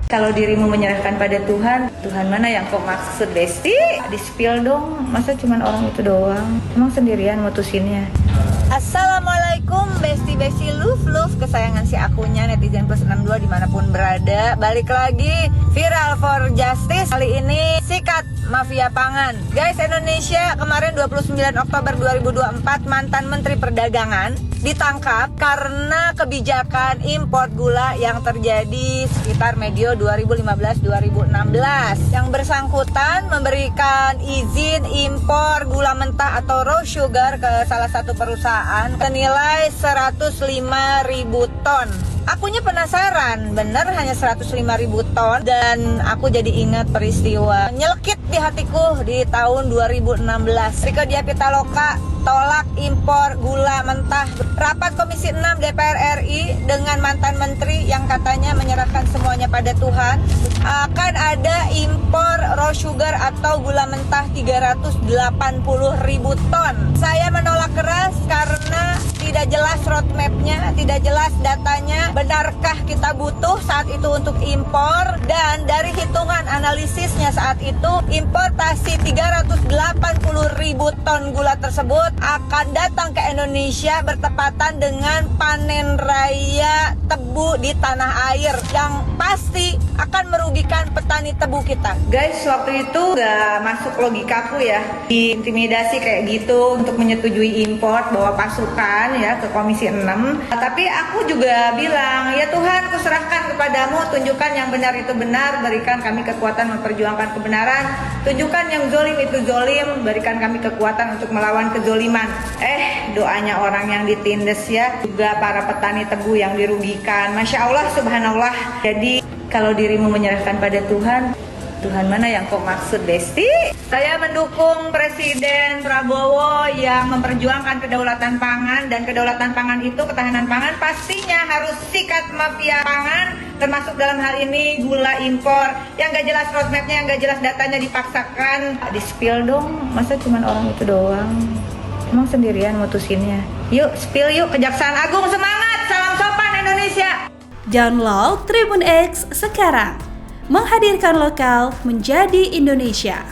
Kalau dirimu menyerahkan pada Tuhan, Tuhan mana yang kau maksud, Besti? Di-spill dong, masa cuma orang itu doang? Emang sendirian mutusinnya? Assalamualaikum Besti love kesayangan si akunya netizen plus 62 dimanapun berada. Balik lagi Viral for Justice. Kali ini sikat mafia pangan. Guys, Indonesia kemarin 29 Oktober 2024 mantan Menteri Perdagangan ditangkap karena kebijakan impor gula yang terjadi sekitar medio 2015-2016. Yang bersangkutan memberikan izin impor gula mentah atau raw sugar ke salah satu perusahaan senilai 105.000 ton. Akunya penasaran, bener hanya 105.000 ton, dan aku jadi ingat peristiwa nyelekit di hatiku di tahun 2016. Rike Diah Pitaloka tolak impor gula mentah. Rapat Komisi 6 DPR RI dengan mantan menteri yang katanya menyerahkan semuanya pada Tuhan. Akan ada impor raw sugar atau gula mentah 380.000 ton. Saya menolak keras karena tidak jelas roadmap-nya, tidak jelas datanya. Benarkah kita butuh saat itu untuk impor? Dan dari hitungan analisisnya saat itu, importasi 380.000 ton gula tersebut akan datang ke Indonesia bertepatan dengan panen raya tebu di tanah air yang pasti akan merugikan petani tebu kita. Guys, waktu itu gak masuk logikaku ya, diintimidasi kayak gitu untuk menyetujui impor, bawa pasukan ya ke Komisi 6. Tapi aku juga bilang, ya Tuhan, kuserahkan kepadamu, tunjukkan yang benar itu benar, berikan kami kekuatan memperjuangkan kebenaran, tunjukkan yang zolim itu zolim, berikan kami kekuatan untuk melawan kezoliman. Doanya orang yang ditindes ya, juga para petani tebu yang dirugikan. Masya Allah, subhanallah. Jadi kalau dirimu menyerahkan pada Tuhan, Tuhan mana yang kau maksud, Besti? Saya mendukung Presiden Prabowo yang memperjuangkan kedaulatan pangan, dan kedaulatan pangan itu, ketahanan pangan pastinya harus sikat mafia pangan, termasuk dalam hal ini gula impor yang gak jelas roadmapnya, yang gak jelas datanya dipaksakan. Di-spill dong, masa cuma orang itu doang? Emang sendirian mutusinnya? Yuk, spill yuk, Kejaksaan Agung semangat, salam sopan Indonesia. Download Tribun X sekarang, menghadirkan lokal menjadi Indonesia.